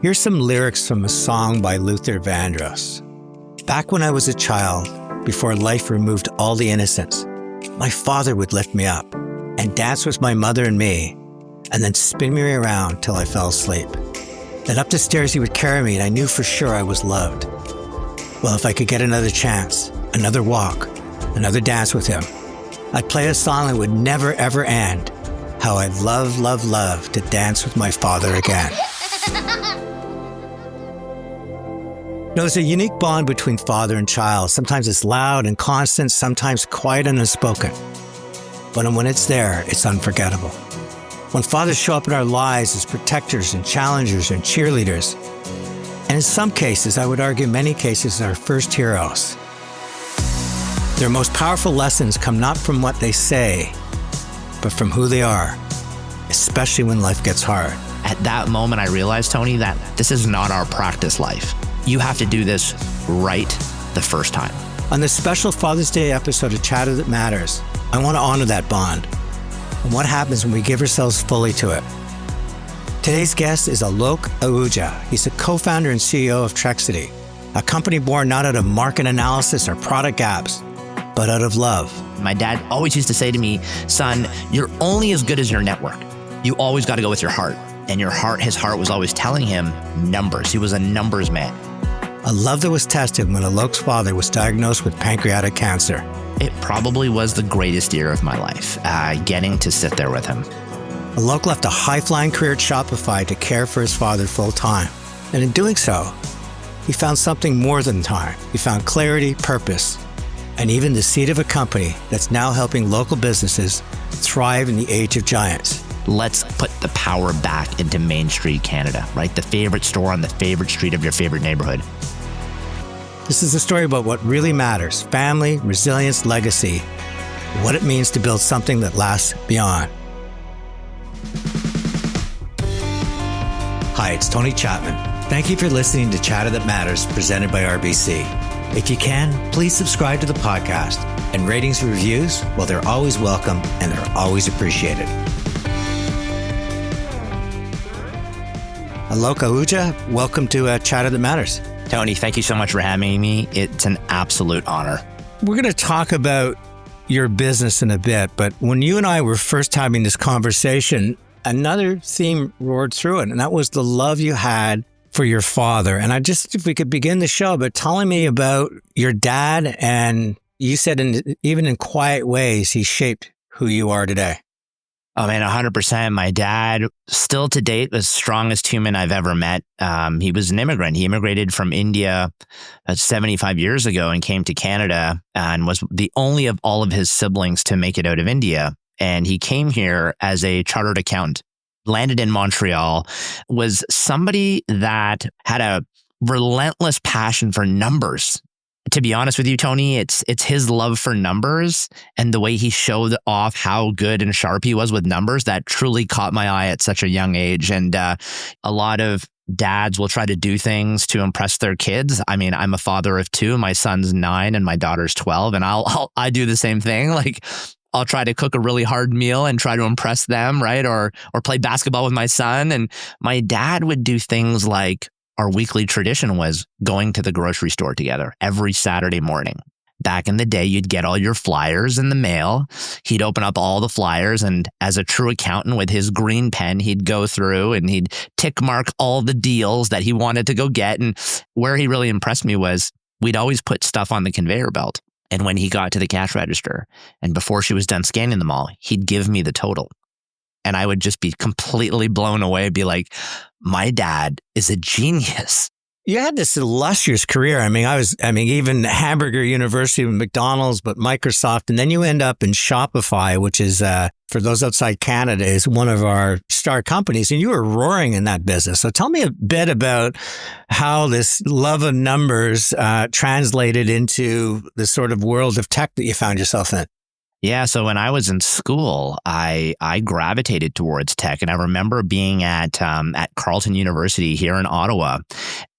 Here's some lyrics from a song by Luther Vandross. Back when I was a child, before life removed all the innocence, my father would lift me up and dance with my mother and me, and then spin me around till I fell asleep. Then up the stairs he would carry me, and I knew for sure I was loved. Well, if I could get another chance, another walk, another dance with him, I'd play a song that would never ever end. How I'd love, love, love to dance with my father again. There's a unique bond between father and child. Sometimes it's loud and constant, sometimes quiet and unspoken. But when it's there, it's unforgettable. When fathers show up in our lives as protectors and challengers and cheerleaders, and in some cases, I would argue many cases, our first heroes. Their most powerful lessons come not from what they say, but from who they are, especially when life gets hard. At that moment, I realized, Tony, that this is not our practice life. You have to do this right the first time. On this special Father's Day episode of Chatter That Matters, I want to honor that bond and what happens when we give ourselves fully to it. Today's guest is Alok Ahuja. He's the co-founder and CEO of Trexity, a company born not out of market analysis or product gaps, but out of love. My dad always used to say to me, son, you're only as good as your network. You always got to go with your heart. And his heart was always telling him numbers. He was a numbers man. A love that was tested when Alok's father was diagnosed with pancreatic cancer. It probably was the greatest year of my life, getting to sit there with him. Alok left a high-flying career at Shopify to care for his father full-time. And in doing so, he found something more than time. He found clarity, purpose, and even the seed of a company that's now helping local businesses thrive in the age of giants. Let's put the power back into Main Street, Canada, right? The favorite store on the favorite street of your favorite neighborhood. This is a story about what really matters: family, resilience, legacy, what it means to build something that lasts beyond. Hi, it's Tony Chapman. Thank you for listening to Chatter That Matters, presented by RBC. If you can, please subscribe to the podcast, and ratings and reviews, well, they're always welcome and they're always appreciated. Alok Ahuja, welcome to Chatter That Matters. Tony, thank you so much for having me. It's an absolute honor. We're going to talk about your business in a bit, but when you and I were first having this conversation, another theme roared through it, and that was the love you had for your father. And if we could begin the show by telling me about your dad, and you said even in quiet ways, he shaped who you are today. Oh man, 100%. My dad, still to date, the strongest human I've ever met. He was an immigrant. He immigrated from India 75 years ago and came to Canada and was the only of all of his siblings to make it out of India. And he came here as a chartered accountant, landed in Montreal, was somebody that had a relentless passion for numbers. To be honest with you, Tony, it's his love for numbers and the way he showed off how good and sharp he was with numbers that truly caught my eye at such a young age. And a lot of dads will try to do things to impress their kids. I mean, I'm a father of two. My son's 9 and my daughter's 12, and I do the same thing. Like, I'll try to cook a really hard meal and try to impress them, right? Or play basketball with my son. And my dad would do things like, our weekly tradition was going to the grocery store together every Saturday morning. Back in the day, you'd get all your flyers in the mail. He'd open up all the flyers, and as a true accountant with his green pen, he'd go through and he'd tick mark all the deals that he wanted to go get. And where he really impressed me was we'd always put stuff on the conveyor belt. And when he got to the cash register, and before she was done scanning them all, he'd give me the total. And I would just be completely blown away, be like, my dad is a genius. You had this illustrious career. I mean, even Hamburger University, McDonald's, but Microsoft, and then you end up in Shopify, which is, for those outside Canada, is one of our star companies, and you were roaring in that business. So tell me a bit about how this love of numbers translated into the sort of world of tech that you found yourself in. Yeah, so when I was in school, I gravitated towards tech, and I remember being at Carleton University here in Ottawa.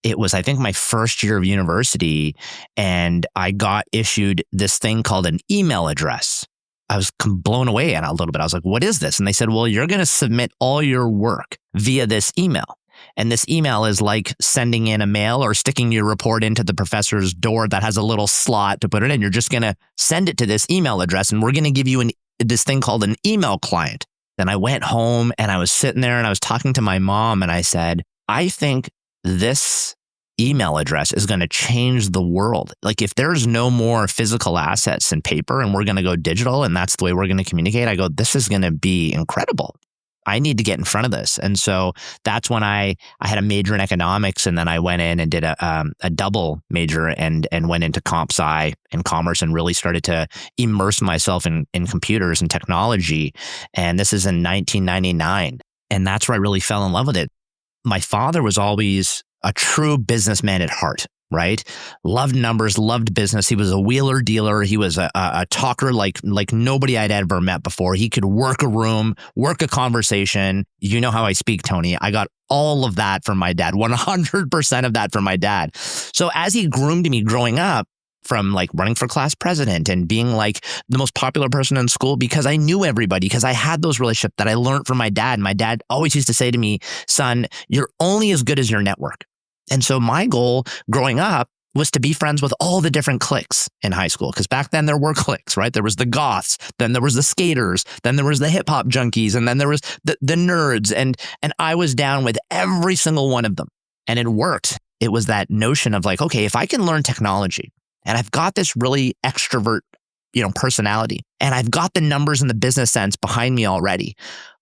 It was, I think, my first year of university, and I got issued this thing called an email address. I was blown away a little bit. I was like, what is this? And they said, well, you're going to submit all your work via this email. And this email is like sending in a mail or sticking your report into the professor's door that has a little slot to put it in. You're just going to send it to this email address, and we're going to give you this thing called an email client. Then I went home and I was sitting there and I was talking to my mom and I said, I think this email address is going to change the world. Like if there's no more physical assets and paper and we're going to go digital and that's the way we're going to communicate, I go, this is going to be incredible. I need to get in front of this. And so that's when I had a major in economics, and then I went in and did a double major and went into comp sci and commerce and really started to immerse myself in computers and technology. And this is in 1999. And that's where I really fell in love with it. My father was always a true businessman at heart, right? Loved numbers, loved business. He was a wheeler dealer. He was a talker like nobody I'd ever met before. He could work a room, work a conversation. You know how I speak, Tony. I got all of that from my dad, 100% of that from my dad. So as he groomed me growing up, from like running for class president and being like the most popular person in school because I knew everybody, because I had those relationships that I learned from my dad. My dad always used to say to me, son, you're only as good as your network. And so my goal growing up was to be friends with all the different cliques in high school. Because back then there were cliques, right? There was the goths, then there was the skaters, then there was the hip hop junkies, and then there was the nerds. And I was down with every single one of them. And it worked. It was that notion of like, okay, if I can learn technology, and I've got this really extrovert, personality, and I've got the numbers and the business sense behind me already,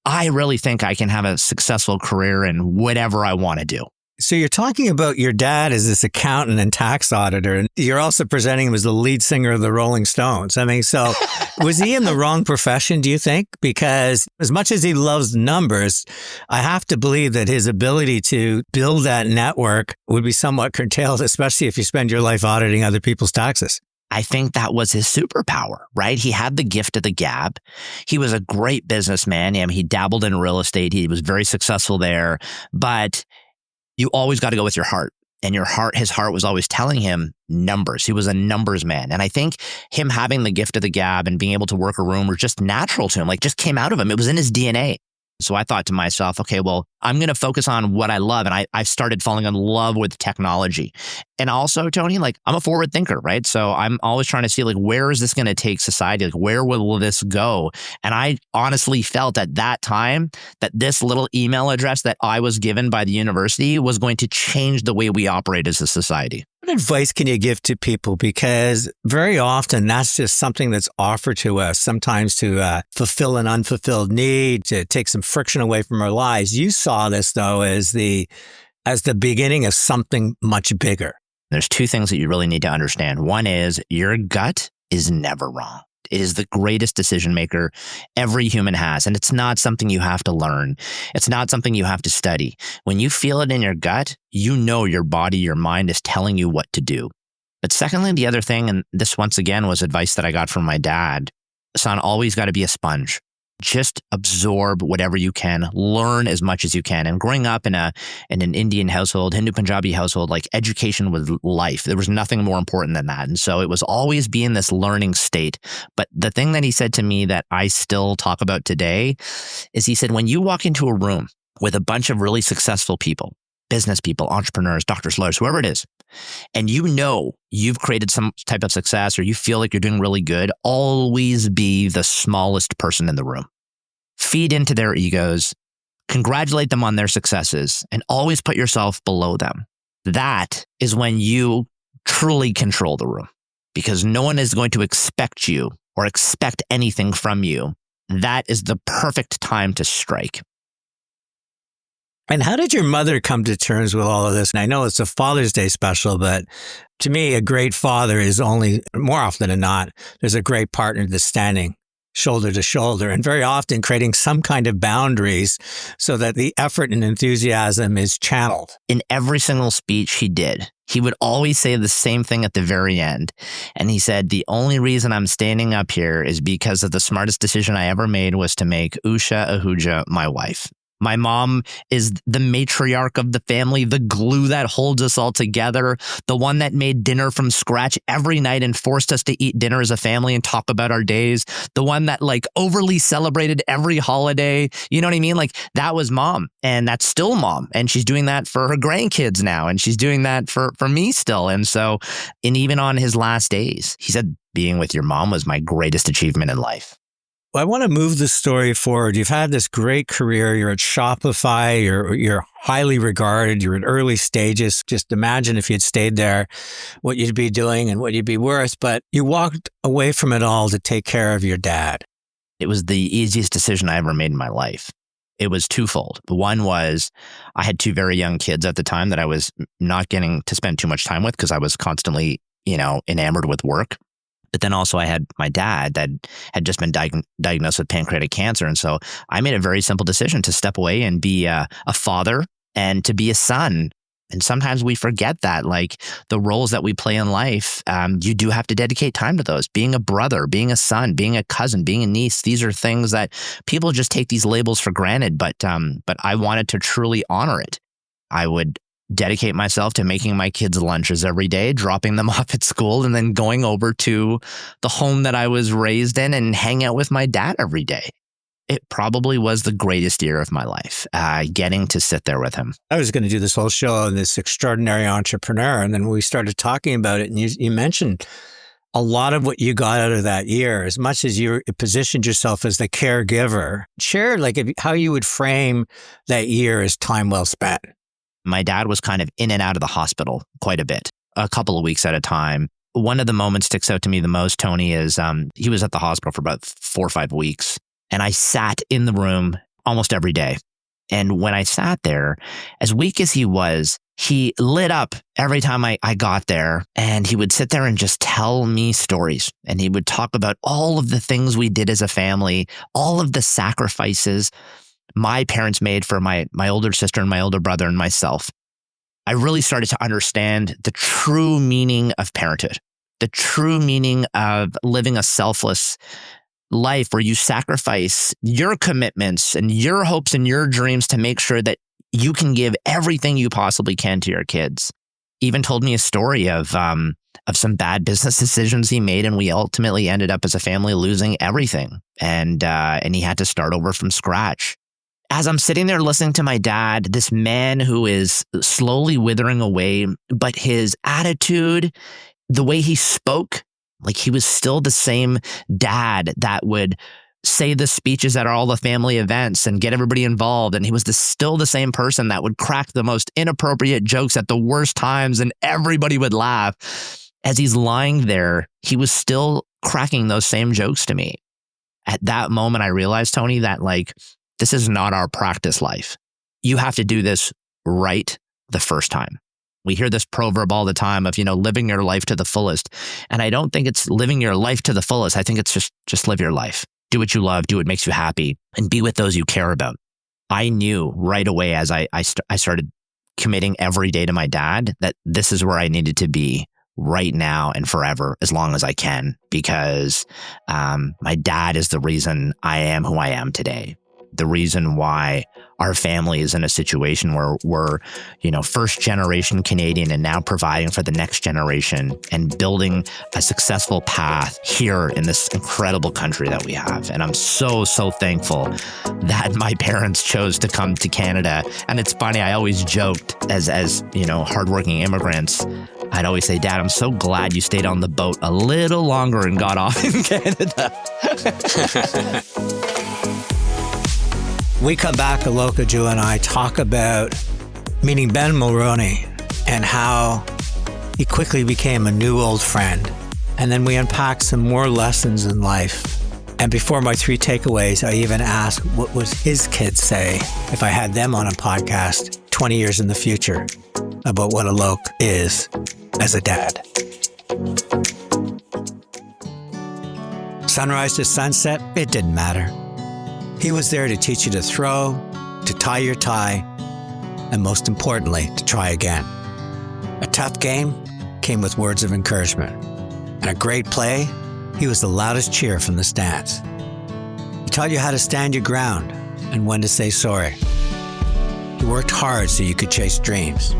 I really think I can have a successful career in whatever I want to do. So you're talking about your dad as this accountant and tax auditor, and you're also presenting him as the lead singer of the Rolling Stones. I mean, so was he in the wrong profession, do you think? Because as much as he loves numbers, I have to believe that his ability to build that network would be somewhat curtailed, especially if you spend your life auditing other people's taxes. I think that was his superpower, right? He had the gift of the gab. He was a great businessman. He dabbled in real estate. He was very successful there, but you always got to go with your heart. And his heart was always telling him numbers. He was a numbers man. And I think him having the gift of the gab and being able to work a room was just natural to him, like just came out of him. It was in his DNA. So I thought to myself, okay, well, I'm going to focus on what I love. And I started falling in love with technology. And also, Tony, like I'm a forward thinker, right? So I'm always trying to see like, where is this going to take society? Like, where will this go? And I honestly felt at that time that this little email address that I was given by the university was going to change the way we operate as a society. What advice can you give to people? Because very often that's just something that's offered to us, sometimes to fulfill an unfulfilled need, to take some friction away from our lives. You saw this, though, as the beginning of something much bigger. There's two things that you really need to understand. One is your gut is never wrong. It is the greatest decision maker every human has. And it's not something you have to learn. It's not something you have to study. When you feel it in your gut, you know your body, your mind is telling you what to do. But secondly, the other thing, and this once again was advice that I got from my dad, son, always got to be a sponge. Just absorb whatever you can, learn as much as you can. And growing up in an Indian household, Hindu Punjabi household, like education was life. There was nothing more important than that. And so it was always be in this learning state. But the thing that he said to me that I still talk about today is he said, when you walk into a room with a bunch of really successful people, business people, entrepreneurs, doctors, lawyers, whoever it is, and you know you've created some type of success or you feel like you're doing really good, always be the smallest person in the room. Feed into their egos, congratulate them on their successes, and always put yourself below them. That is when you truly control the room, because no one is going to expect you or expect anything from you. That is the perfect time to strike. And how did your mother come to terms with all of this? And I know it's a Father's Day special, but to me, a great father is only, more often than not, there's a great partner that's standing shoulder to shoulder and very often creating some kind of boundaries so that the effort and enthusiasm is channeled. In every single speech he did, he would always say the same thing at the very end. And he said, the only reason I'm standing up here is because of the smartest decision I ever made was to make Alok Ahuja my wife. My mom is the matriarch of the family, the glue that holds us all together, the one that made dinner from scratch every night and forced us to eat dinner as a family and talk about our days, the one that like overly celebrated every holiday. You know what I mean? Like that was mom, and that's still mom. And she's doing that for her grandkids now. And she's doing that for me still. And so, and even on his last days, he said, being with your mom was my greatest achievement in life. Well, I want to move the story forward. You've had this great career. You're at Shopify. You're highly regarded. You're in early stages. Just imagine if you'd stayed there, what you'd be doing and what you'd be worth. But you walked away from it all to take care of your dad. It was the easiest decision I ever made in my life. It was twofold. One was I had two very young kids at the time that I was not getting to spend too much time with because I was constantly, enamored with work. But then also I had my dad that had just been diagnosed with pancreatic cancer. And so I made a very simple decision to step away and be a father and to be a son. And sometimes we forget that, like the roles that we play in life, you do have to dedicate time to those. Being a brother, being a son, being a cousin, being a niece. These are things that people just take these labels for granted. But I wanted to truly honor it. I would dedicate myself to making my kids lunches every day, dropping them off at school, and then going over to the home that I was raised in and hang out with my dad every day. It probably was the greatest year of my life, getting to sit there with him. I was going to do this whole show on this extraordinary entrepreneur. And then we started talking about it, and you mentioned a lot of what you got out of that year, as much as you positioned yourself as the caregiver. Share how you would frame that year as time well spent. My dad was kind of in and out of the hospital quite a bit, a couple of weeks at a time. One of the moments sticks out to me the most, Tony, is he was at the hospital for about 4 or 5 weeks. And I sat in the room almost every day. And when I sat there, as weak as he was, he lit up every time I got there. And he would sit there and just tell me stories. And he would talk about all of the things we did as a family, all of the sacrifices my parents made for my older sister and my older brother and myself. I really started to understand the true meaning of parenthood, the true meaning of living a selfless life where you sacrifice your commitments and your hopes and your dreams to make sure that you can give everything you possibly can to your kids. Even told me a story of some bad business decisions he made, and we ultimately ended up as a family losing everything, and he had to start over from scratch. As I'm sitting there listening to my dad, this man who is slowly withering away, but his attitude, the way he spoke, like he was still the same dad that would say the speeches at all the family events and get everybody involved. And he was still the same person that would crack the most inappropriate jokes at the worst times and everybody would laugh. As he's lying there, he was still cracking those same jokes to me. At that moment, I realized, Tony, that this is not our practice life. You have to do this right the first time. We hear this proverb all the time of, living your life to the fullest. And I don't think it's living your life to the fullest. I think it's just live your life. Do what you love, do what makes you happy, and be with those you care about. I knew right away as I started committing every day to my dad that this is where I needed to be right now and forever, as long as I can, because my dad is the reason I am who I am today. The reason why our family is in a situation where we're, first generation Canadian and now providing for the next generation and building a successful path here in this incredible country that we have. And I'm so, so thankful that my parents chose to come to Canada. And it's funny, I always joked as hardworking immigrants, I'd always say, Dad, I'm so glad you stayed on the boat a little longer and got off in Canada. We come back, Alok Ahuja and I talk about meeting Ben Mulroney and how he quickly became a new old friend. And then we unpack some more lessons in life. And before my 3 takeaways, I even ask what would his kids say if I had them on a podcast 20 years in the future about what Alok is as a dad. Sunrise to sunset, it didn't matter. He was there to teach you to throw, to tie your tie, and most importantly, to try again. A tough game came with words of encouragement. And a great play, he was the loudest cheer from the stands. He taught you how to stand your ground and when to say sorry. He worked hard so you could chase dreams.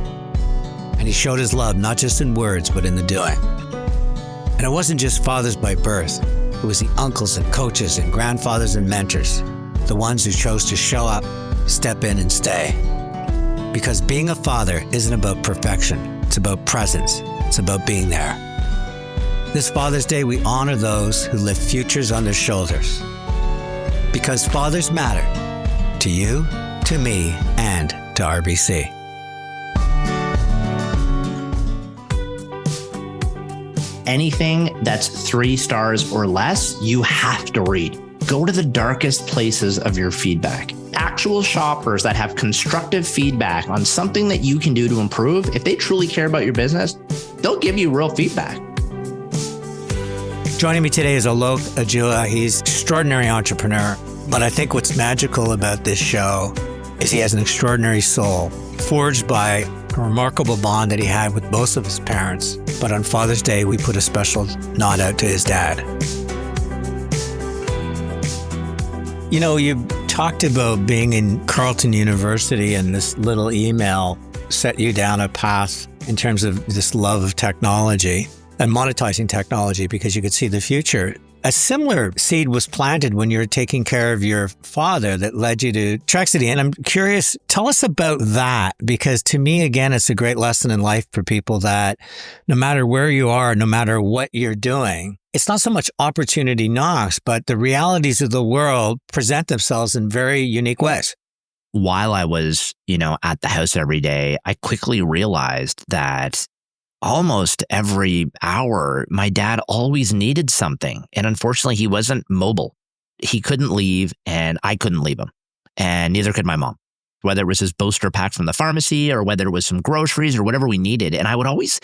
And he showed his love not just in words, but in the doing. And it wasn't just fathers by birth. It was the uncles and coaches and grandfathers and mentors, the ones who chose to show up, step in, and stay. Because being a father isn't about perfection. It's about presence. It's about being there. This Father's Day, we honor those who lift futures on their shoulders. Because fathers matter to you, to me, and to RBC. Anything that's 3 stars or less, you have to read. Go to the darkest places of your feedback. Actual shoppers that have constructive feedback on something that you can do to improve, if they truly care about your business, they'll give you real feedback. Joining me today is Alok Ahuja. He's an extraordinary entrepreneur. But I think what's magical about this show is he has an extraordinary soul, forged by a remarkable bond that he had with both of his parents. But on Father's Day, we put a special nod out to his dad. You know, you talked about being in Carleton University, and this little email set you down a path in terms of this love of technology and monetizing technology because you could see the future. A similar seed was planted when you were taking care of your father that led you to Trexity. And I'm curious, tell us about that, because to me, again, it's a great lesson in life for people that no matter where you are, no matter what you're doing, it's not so much opportunity knocks, but the realities of the world present themselves in very unique ways. While I was, at the house every day, I quickly realized that almost every hour, my dad always needed something. And unfortunately, he wasn't mobile. He couldn't leave, and I couldn't leave him. And neither could my mom, whether it was his booster pack from the pharmacy or whether it was some groceries or whatever we needed. And I would always,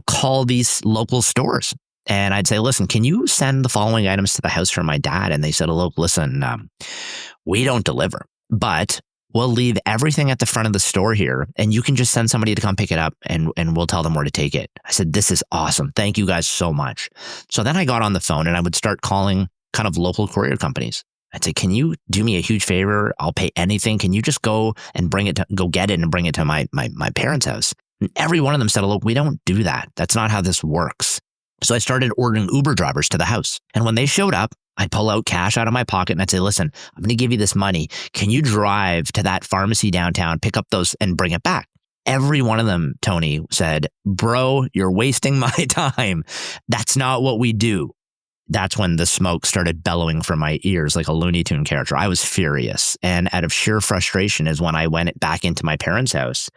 call these local stores. And I'd say, listen, can you send the following items to the house for my dad? And they said, look, listen, we don't deliver, but we'll leave everything at the front of the store here, and you can just send somebody to come pick it up, and we'll tell them where to take it. I said, this is awesome. Thank you guys so much. So then I got on the phone and I would start calling kind of local courier companies. I'd say, can you do me a huge favor? I'll pay anything. Can you just go and go get it and bring it to my parents' house? And every one of them said, look, we don't do that. That's not how this works. So I started ordering Uber drivers to the house. And when they showed up, I'd pull out cash out of my pocket and I'd say, listen, I'm going to give you this money. Can you drive to that pharmacy downtown, pick up those and bring it back? Every one of them, Tony, said, bro, you're wasting my time. That's not what we do. That's when the smoke started bellowing from my ears like a Looney Tune character. I was furious. And out of sheer frustration is when I went back into my parents' house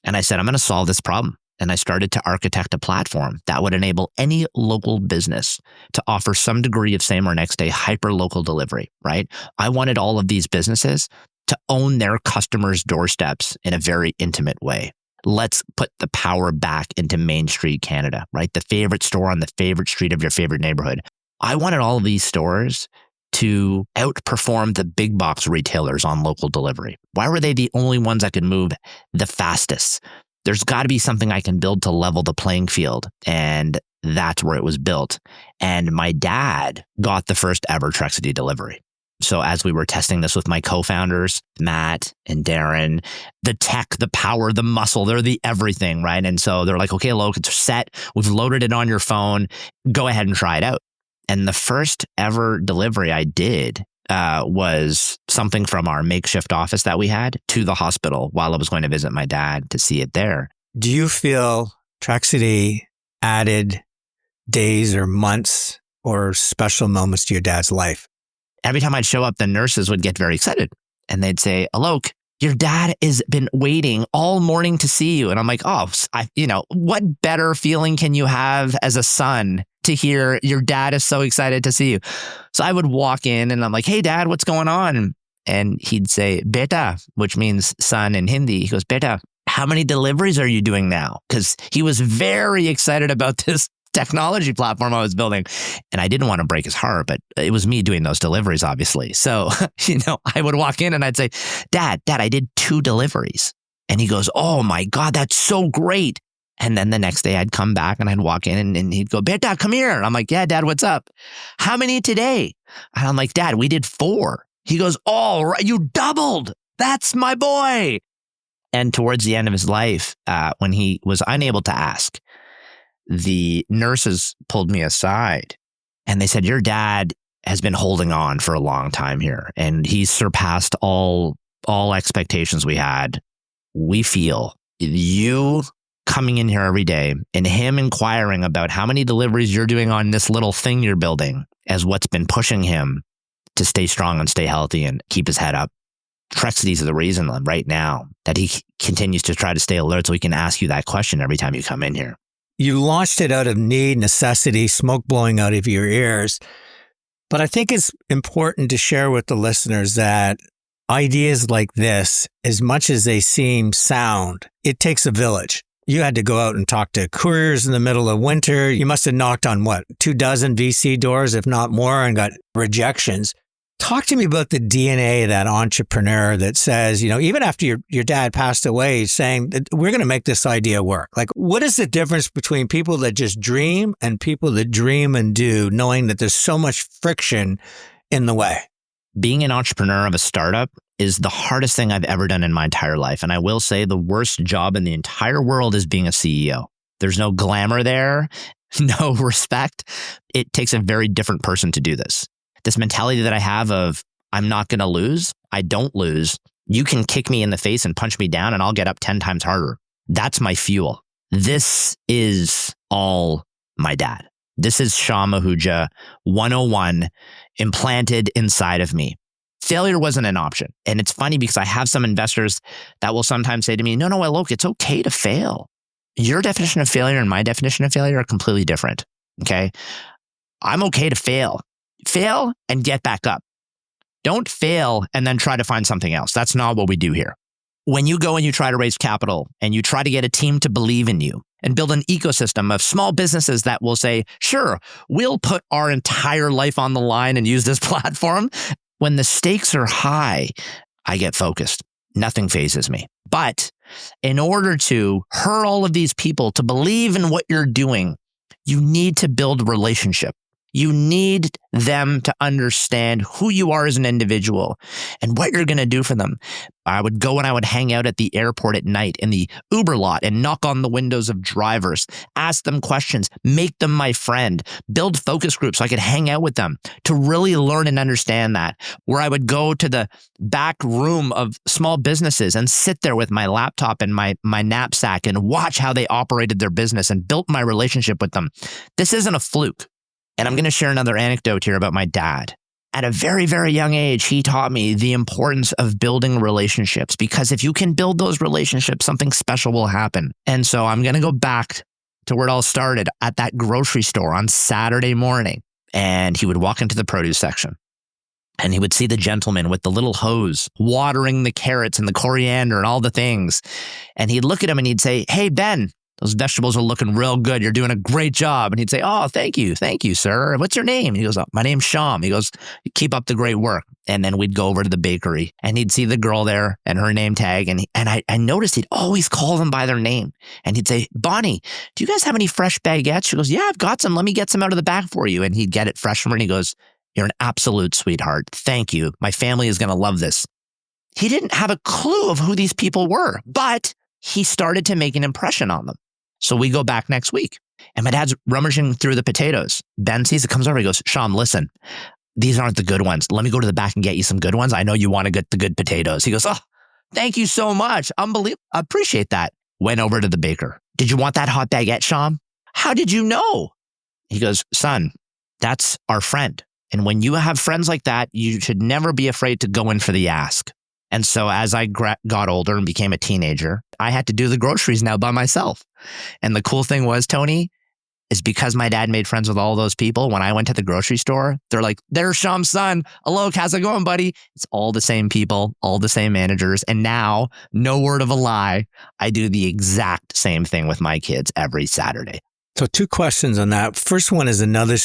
and I said, I'm going to solve this problem. And I started to architect a platform that would enable any local business to offer some degree of same or next day hyper-local delivery, right? I wanted all of these businesses to own their customers' doorsteps in a very intimate way. Let's put the power back into Main Street, Canada, right? The favorite store on the favorite street of your favorite neighborhood. I wanted all of these stores to outperform the big box retailers on local delivery. Why were they the only ones that could move the fastest? There's got to be something I can build to level the playing field. And that's where it was built. And my dad got the first ever Trexity delivery. So as we were testing this with my co-founders, Matt and Darren, the tech, the power, the muscle, they're the everything, right? And so they're like, okay, Alok, it's set. We've loaded it on your phone. Go ahead and try it out. And the first ever delivery I did was something from our makeshift office that we had to the hospital while I was going to visit my dad to see it there. Do you feel Trexity added days or months or special moments to your dad's life? Every time I'd show up, the nurses would get very excited and they'd say, Alok, your dad has been waiting all morning to see you. And I'm like, what better feeling can you have as a son to hear your dad is so excited to see you? So I would walk in and I'm like, hey, Dad, what's going on? And he'd say, beta, which means son in Hindi. He goes, beta, how many deliveries are you doing now? Because he was very excited about this technology platform I was building. And I didn't want to break his heart, but it was me doing those deliveries, obviously. So, I would walk in and I'd say, Dad, I did 2 deliveries. And he goes, oh my God, that's so great. And then the next day I'd come back and I'd walk in and he'd go, Beta, come here. And I'm like, yeah, Dad, what's up? How many today? And I'm like, Dad, we did 4. He goes, oh, right, you doubled. That's my boy. And towards the end of his life, when he was unable to ask, the nurses pulled me aside and they said, your dad has been holding on for a long time here and he's surpassed all expectations we had. We feel you coming in here every day and him inquiring about how many deliveries you're doing on this little thing you're building as what's been pushing him to stay strong and stay healthy and keep his head up. Trexity is the reason right now that he continues to try to stay alert so he can ask you that question every time you come in here. You launched it out of need, necessity, smoke blowing out of your ears. But I think it's important to share with the listeners that ideas like this, as much as they seem sound, it takes a village. You had to go out and talk to couriers in the middle of winter. You must have knocked on 24 VC doors, if not more, and got rejections. Talk to me about the DNA of that entrepreneur that says, even after your dad passed away, saying that we're going to make this idea work. Like, what is the difference between people that just dream and people that dream and do, knowing that there's so much friction in the way? Being an entrepreneur of a startup is the hardest thing I've ever done in my entire life. And I will say the worst job in the entire world is being a CEO. There's no glamour there, no respect. It takes a very different person to do this. This mentality that I have of, I'm not going to lose. I don't lose. You can kick me in the face and punch me down and I'll get up 10 times harder. That's my fuel. This is all my dad. This is Alok Ahuja 101 implanted inside of me. Failure wasn't an option. And it's funny because I have some investors that will sometimes say to me, no, Alok, it's okay to fail. Your definition of failure and my definition of failure are completely different. Okay. I'm okay to fail. Fail and get back up. Don't fail and then try to find something else. That's not what we do here. When you go and you try to raise capital and you try to get a team to believe in you and build an ecosystem of small businesses that will say, sure, we'll put our entire life on the line and use this platform. When the stakes are high, I get focused. Nothing phases me. But in order to hurt all of these people to believe in what you're doing, you need to build a relationship. You need them to understand who you are as an individual and what you're going to do for them. I would go and I would hang out at the airport at night in the Uber lot and knock on the windows of drivers, ask them questions, make them my friend, build focus groups so I could hang out with them to really learn and understand that. Where I would go to the back room of small businesses and sit there with my laptop and my knapsack and watch how they operated their business and built my relationship with them. This isn't a fluke. And I'm going to share another anecdote here about my dad. At a very, very young age, he taught me the importance of building relationships, because if you can build those relationships, something special will happen. And so I'm going to go back to where it all started at that grocery store on Saturday morning. And he would walk into the produce section and he would see the gentleman with the little hose watering the carrots and the coriander and all the things. And he'd look at him and he'd say, "Hey, Ben, those vegetables are looking real good. You're doing a great job." And he'd say, "Oh, thank you, sir. What's your name?" And he goes, "Oh, my name's Sham." He goes, "Keep up the great work." And then we'd go over to the bakery and he'd see the girl there and her name tag. And I noticed he'd always call them by their name. And he'd say, "Bonnie, do you guys have any fresh baguettes?" She goes, "Yeah, I've got some. Let me get some out of the back for you." And he'd get it fresh from her and he goes, "You're an absolute sweetheart. Thank you. My family is going to love this." He didn't have a clue of who these people were, but he started to make an impression on them. So we go back next week and my dad's rummaging through the potatoes. Ben sees it, comes over, he goes, "Sham, listen, these aren't the good ones. Let me go to the back and get you some good ones. I know you want to get the good potatoes." He goes, "Oh, thank you so much. Unbelievable. I appreciate that." Went over to the baker. "Did you want that hot baguette, Sham?" "How did you know?" He goes, "Son, that's our friend. And when you have friends like that, you should never be afraid to go in for the ask." And so as I got older and became a teenager, I had to do the groceries now by myself. And the cool thing was, Tony, is because my dad made friends with all those people, when I went to the grocery store, they're like, "There's Sham's son. Alok, how's it going, buddy?" It's all the same people, all the same managers. And now, no word of a lie, I do the exact same thing with my kids every Saturday. So 2 questions on that. First one is another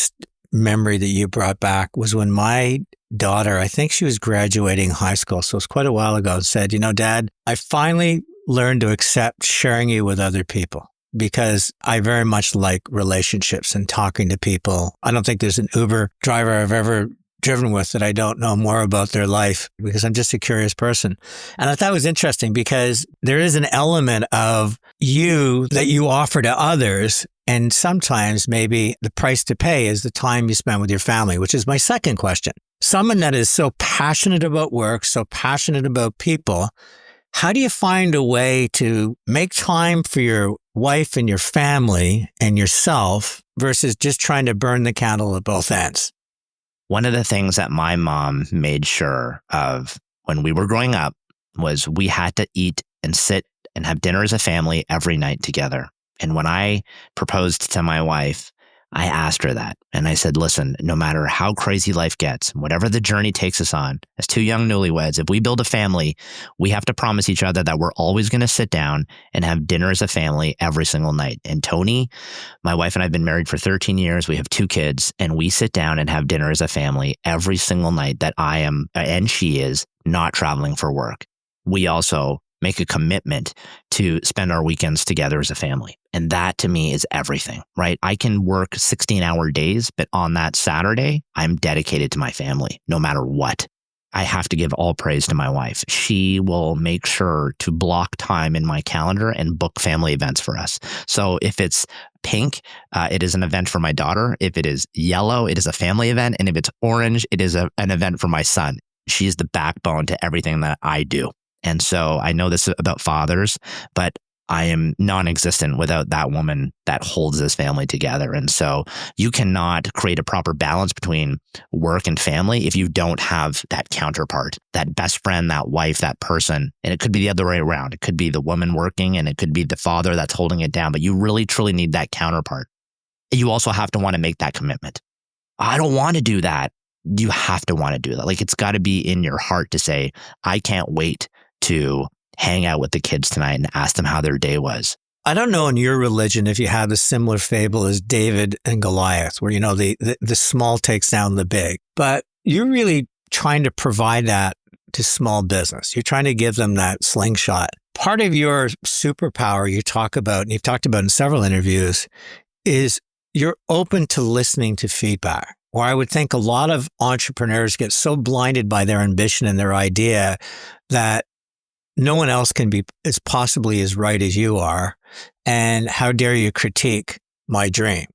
memory that you brought back was when my daughter, I think she was graduating high school, so it's quite a while ago, said, "Dad, I finally learned to accept sharing you with other people because I very much like relationships and talking to people. I don't think there's an Uber driver I've ever driven with that I don't know more about their life because I'm just a curious person. And I thought it was interesting because there is an element of you that you offer to others. And sometimes maybe the price to pay is the time you spend with your family, which is my second question. Someone that is so passionate about work, so passionate about people, how do you find a way to make time for your wife and your family and yourself versus just trying to burn the candle at both ends? One of the things that my mom made sure of when we were growing up was we had to eat and sit and have dinner as a family every night together. And when I proposed to my wife, I asked her that. And I said, listen, no matter how crazy life gets, whatever the journey takes us on, as two young newlyweds, if we build a family, we have to promise each other that we're always going to sit down and have dinner as a family every single night. And Tony, my wife and I have been married for 13 years. We have 2 kids, and we sit down and have dinner as a family every single night that I am and she is not traveling for work. We also make a commitment to spend our weekends together as a family. And that to me is everything, right? I can work 16-hour days, but on that Saturday, I'm dedicated to my family, no matter what. I have to give all praise to my wife. She will make sure to block time in my calendar and book family events for us. So if it's pink, it is an event for my daughter. If it is yellow, it is a family event. And if it's orange, it is an event for my son. She's the backbone to everything that I do. And so I know this about fathers, but I am non-existent without that woman that holds this family together. And so you cannot create a proper balance between work and family if you don't have that counterpart, that best friend, that wife, that person. And it could be the other way around. It could be the woman working and it could be the father that's holding it down, but you really, truly need that counterpart. You also have to want to make that commitment. I don't want to do that. You have to want to do that. Like, it's got to be in your heart to say, I can't wait to hang out with the kids tonight and ask them how their day was. I don't know in your religion if you have a similar fable as David and Goliath, where, the small takes down the big, but you're really trying to provide that to small business. You're trying to give them that slingshot. Part of your superpower you talk about, and you've talked about in several interviews, is you're open to listening to feedback. Or I would think a lot of entrepreneurs get so blinded by their ambition and their idea that no one else can be possibly as right as you are. And how dare you critique my dream?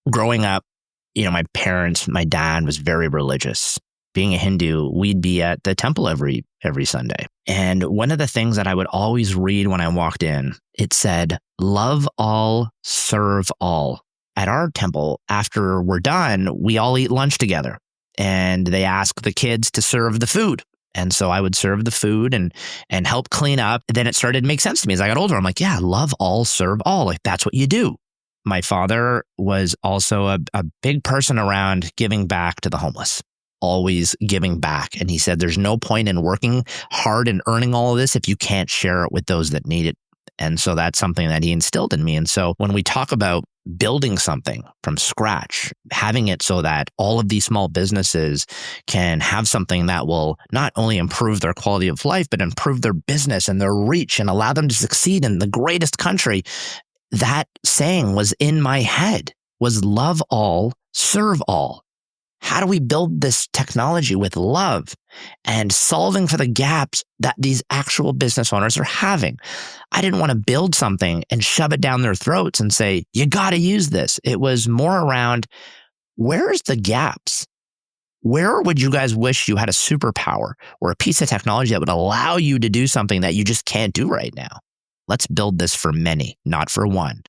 Growing up, my dad was very religious. Being a Hindu, we'd be at the temple every Sunday. And one of the things that I would always read when I walked in, it said, love all, serve all. At our temple, after we're done, we all eat lunch together. And they ask the kids to serve the food. And so I would serve the food and help clean up. Then it started to make sense to me as I got older. I'm like, yeah, love all, serve all. Like, that's what you do. My father was also a big person around giving back to the homeless, always giving back. And he said, there's no point in working hard and earning all of this if you can't share it with those that need it. And so that's something that he instilled in me. And so when we talk about building something from scratch, having it so that all of these small businesses can have something that will not only improve their quality of life, but improve their business and their reach and allow them to succeed in the greatest country, that saying was in my head, was love all, serve all. How do we build this technology with love and solving for the gaps that these actual business owners are having? I didn't want to build something and shove it down their throats and say, you got to use this. It was more around, where's the gaps? Where would you guys wish you had a superpower or a piece of technology that would allow you to do something that you just can't do right now? Let's build this for many, not for one.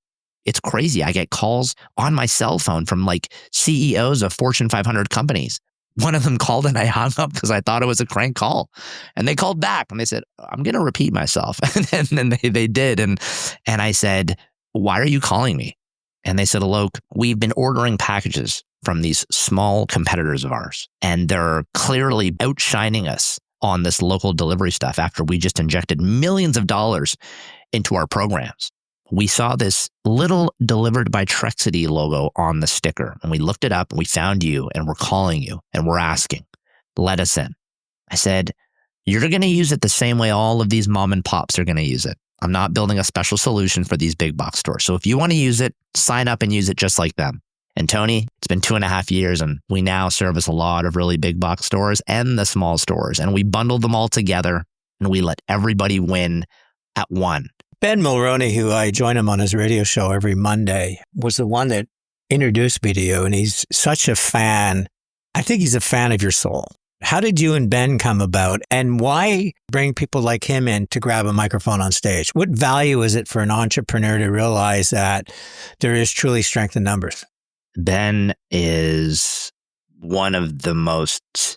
It's crazy. I get calls on my cell phone from like CEOs of Fortune 500 companies. One of them called and I hung up because I thought it was a crank call. And they called back and they said, I'm going to repeat myself. And then they did. And I said, why are you calling me? And they said, Alok, we've been ordering packages from these small competitors of ours, and they're clearly outshining us on this local delivery stuff after we just injected millions of dollars into our programs. We saw this little delivered by Trexity logo on the sticker, and we looked it up and we found you, and we're calling you and we're asking, let us in. I said, you're going to use it the same way all of these mom and pops are going to use it. I'm not building a special solution for these big box stores. So if you want to use it, sign up and use it just like them. And Tony, it's been 2.5 years and we now service a lot of really big box stores and the small stores. And we bundled them all together and we let everybody win at one. Ben Mulroney, who I join him on his radio show every Monday, was the one that introduced me to you. And he's such a fan. I think he's a fan of your soul. How did you and Ben come about, and why bring people like him in to grab a microphone on stage? What value is it for an entrepreneur to realize that there is truly strength in numbers? Ben is one of the most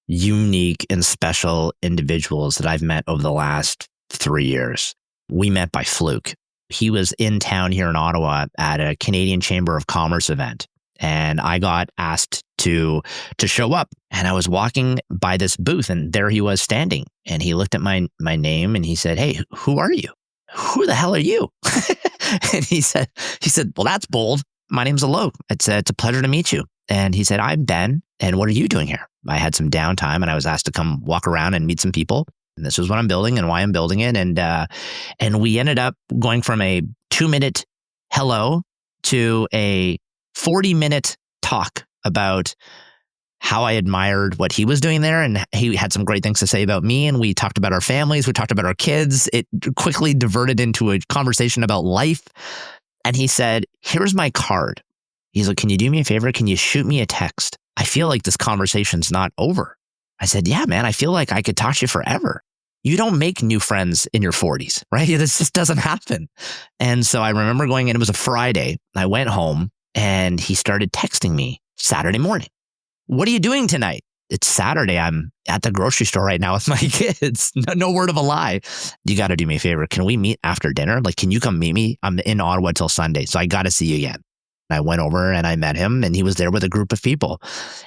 unique and special individuals that I've met over the last 3 years. We met by fluke. He was in town here in Ottawa at a Canadian Chamber of Commerce event. And I got asked to show up, and I was walking by this booth, and there he was standing, and he looked at my name and he said, "Hey, who are you? Who the hell are you?" And he said, "Well, that's bold. My name's Alok. It's a pleasure to meet you." And he said, "I'm Ben. And what are you doing here?" I had some downtime and I was asked to come walk around and meet some people. And this is what I'm building and why I'm building it. And we ended up going from a 2-minute hello to a 40-minute talk about how I admired what he was doing there. And he had some great things to say about me. And we talked about our families. We talked about our kids. It quickly diverted into a conversation about life. And he said, "Here's my card." He's like, "Can you do me a favor? Can you shoot me a text? I feel like this conversation's not over." I said, "Yeah, man, I feel like I could talk to you forever." You don't make new friends in your 40s, right? This just doesn't happen. And so I remember going in, it was a Friday. I went home and he started texting me Saturday morning. "What are you doing tonight?" "It's Saturday. I'm at the grocery store right now with my kids." No word of a lie. "You got to do me a favor. Can we meet after dinner? Like, can you come meet me? I'm in Ottawa till Sunday, so I got to see you again." I went over and I met him, and he was there with a group of people.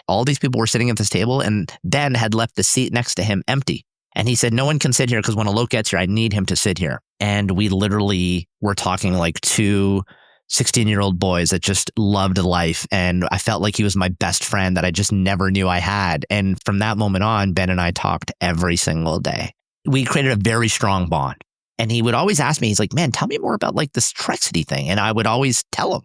All these people were sitting at this table, and Ben had left the seat next to him empty. And he said, "No one can sit here because when Alok gets here, I need him to sit here." And we literally were talking like two 16-year-old boys that just loved life. And I felt like he was my best friend that I just never knew I had. And from that moment on, Ben and I talked every single day. We created a very strong bond. And he would always ask me, he's like, "Man, tell me more about like this Trexity thing." And I would always tell him,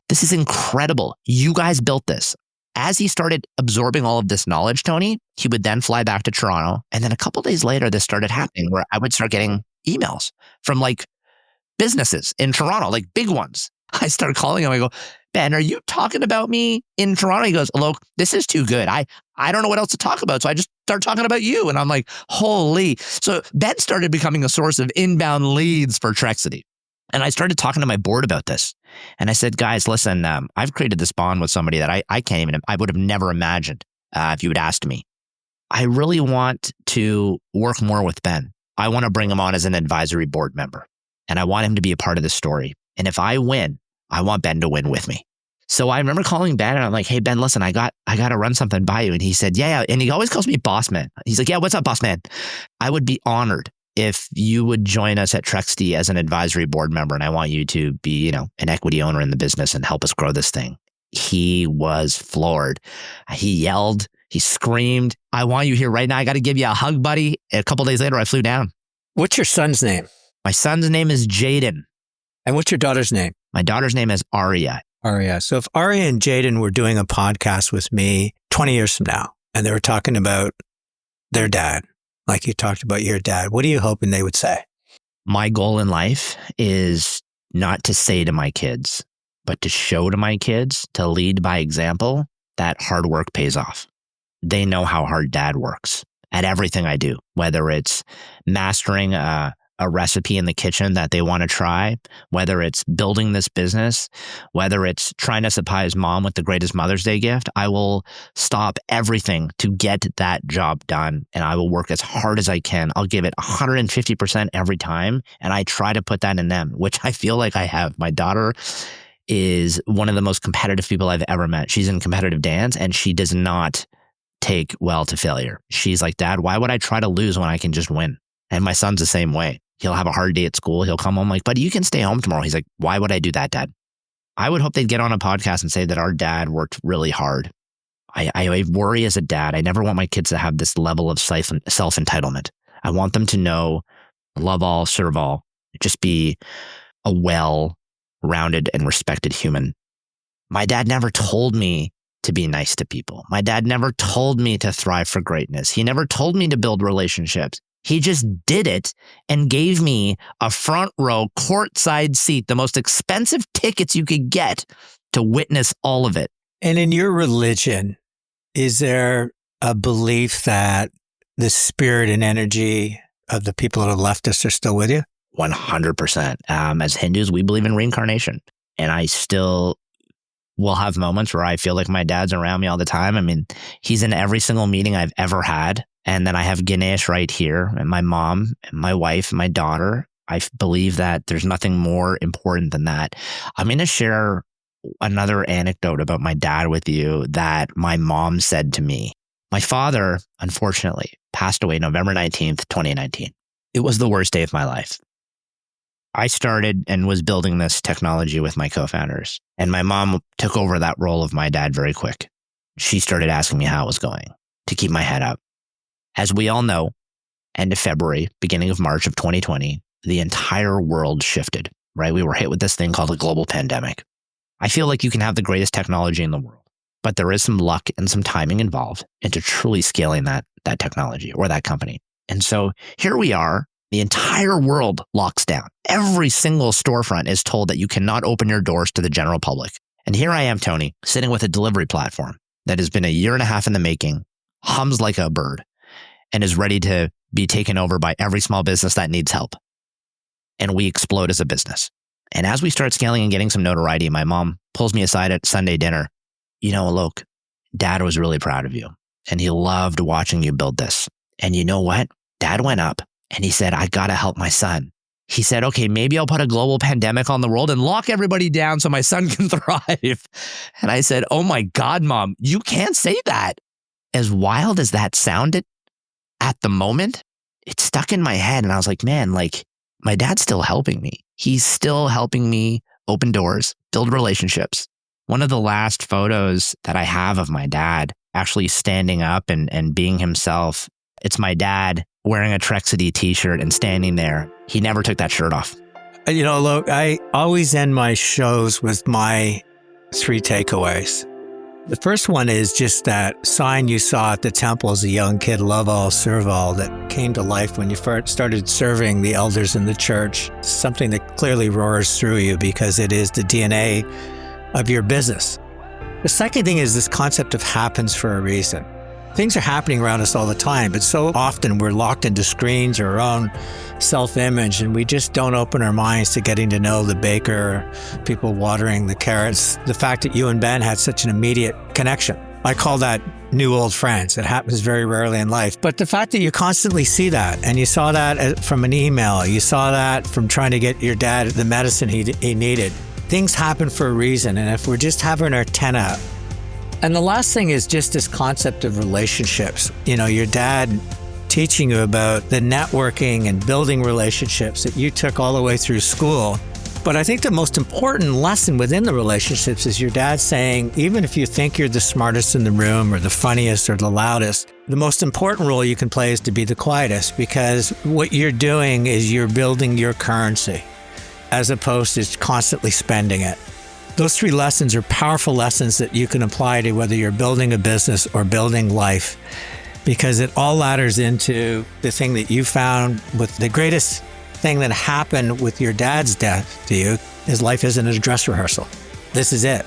"This is incredible. You guys built this." As he started absorbing all of this knowledge, Tony, he would then fly back to Toronto. And then a couple of days later, this started happening where I would start getting emails from like businesses in Toronto, like big ones. I started calling him. I go, "Ben, are you talking about me in Toronto?" He goes, "Alok, this is too good. I don't know what else to talk about." So I just started talking about you. And I'm like, holy. So Ben started becoming a source of inbound leads for Trexity. And I started talking to my board about this. And I said, "Guys, listen, I've created this bond with somebody that I would have never imagined if you had asked me. I really want to work more with Ben. I want to bring him on as an advisory board member. And I want him to be a part of this story. And if I win, I want Ben to win with me." So I remember calling Ben and I'm like, "Hey, Ben, listen, I got to run something by you." And he said, "Yeah." And he always calls me boss man. He's like, "Yeah, what's up, boss man? I would be honored if you would join us at Trexity as an advisory board member. And I want you to be, an equity owner in the business and help us grow this thing." He was floored. He yelled, he screamed, "I want you here right now. I got to give you a hug, buddy." A couple of days later, I flew down. What's your son's name? My son's name is Jaden. And what's your daughter's name? My daughter's name is Aria. Aria. So if Aria and Jaden were doing a podcast with me 20 years from now, and they were talking about their dad, like you talked about your dad, what are you hoping they would say? My goal in life is not to say to my kids, but to show to my kids, to lead by example, that hard work pays off. They know how hard dad works at everything I do, whether it's mastering a recipe in the kitchen that they want to try, whether it's building this business, whether it's trying to surprise mom with the greatest Mother's Day gift. I will stop everything to get that job done, and I will work as hard as I can. I'll give it 150% every time, and I try to put that in them, which I feel like I have. My daughter is one of the most competitive people I've ever met. She's in competitive dance, and she does not take well to failure. She's like, "Dad, why would I try to lose when I can just win?" And my son's the same way. He'll have a hard day at school. He'll come home like, "Buddy, you can stay home tomorrow." He's like, "Why would I do that, Dad?" I would hope they'd get on a podcast and say that our dad worked really hard. I worry as a dad. I never want my kids to have this level of self-entitlement. I want them to know, love all, serve all, just be a well-rounded and respected human. My dad never told me to be nice to people. My dad never told me to thrive for greatness. He never told me to build relationships. He just did it and gave me a front row courtside seat, the most expensive tickets you could get, to witness all of it. And in your religion, is there a belief that the spirit and energy of the people that have left us are still with you? 100%. As Hindus, we believe in reincarnation. And I still will have moments where I feel like my dad's around me all the time. I mean, he's in every single meeting I've ever had. And then I have Ganesh right here, and my mom, and my wife, and my daughter. I believe that there's nothing more important than that. I'm going to share another anecdote about my dad with you that my mom said to me. My father, unfortunately, passed away November 19th, 2019. It was the worst day of my life. I started and was building this technology with my co-founders, and my mom took over that role of my dad very quick. She started asking me how it was going to keep my head up. As we all know, end of February, beginning of March of 2020, the entire world shifted, right? We were hit with this thing called a global pandemic. I feel like you can have the greatest technology in the world, but there is some luck and some timing involved into truly scaling that technology or that company. And so here we are, the entire world locks down. Every single storefront is told that you cannot open your doors to the general public. And here I am, Tony, sitting with a delivery platform that has been a year and a half in the making, hums like a bird, and is ready to be taken over by every small business that needs help. And we explode as a business. And as we start scaling and getting some notoriety, my mom pulls me aside at Sunday dinner. You know, Alok, Dad was really proud of you, and he loved watching you build this. And you know what? Dad went up and he said, I got to help my son. He said, okay, maybe I'll put a global pandemic on the world and lock everybody down so my son can thrive. And I said, oh my God, Mom, you can't say that. As wild as that sounded, at the moment, it stuck in my head. And I was like, man, like my dad's still helping me. He's still helping me open doors, build relationships. One of the last photos that I have of my dad actually standing up and being himself, it's my dad wearing a Trexity t-shirt and standing there. He never took that shirt off. You know, look, I always end my shows with my 3 takeaways. The first one is just that sign you saw at the temple as a young kid, love all, serve all, that came to life when you first started serving the elders in the church. Something that clearly roars through you because it is the DNA of your business. The second thing is this concept of happens for a reason. Things are happening around us all the time, but so often we're locked into screens or our own self-image, and we just don't open our minds to getting to know the baker, people watering the carrots. The fact that you and Ben had such an immediate connection. I call that new old friends. It happens very rarely in life. But the fact that you constantly see that, and you saw that from an email, you saw that from trying to get your dad the medicine he needed. Things happen for a reason, and if we're just having our antenna up. And the last thing is just this concept of relationships. You know, your dad teaching you about the networking and building relationships that you took all the way through school. But I think the most important lesson within the relationships is your dad saying, even if you think you're the smartest in the room or the funniest or the loudest, the most important role you can play is to be the quietest, because what you're doing is you're building your currency as opposed to constantly spending it. Those 3 lessons are powerful lessons that you can apply to whether you're building a business or building life, because it all ladders into the thing that you found with the greatest thing that happened with your dad's death to you is life isn't a dress rehearsal. This is it.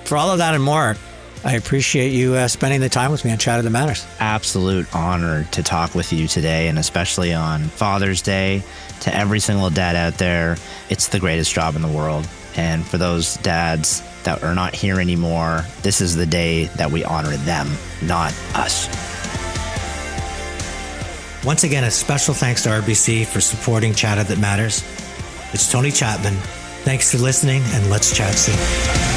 For all of that and more, I appreciate you spending the time with me on Chat That Matters. Absolute honor to talk with you today, and especially on Father's Day. To every single dad out there, it's the greatest job in the world. And for those dads that are not here anymore, this is the day that we honor them, not us. Once again, a special thanks to RBC for supporting Chat That Matters. It's Tony Chapman. Thanks for listening, and let's chat soon.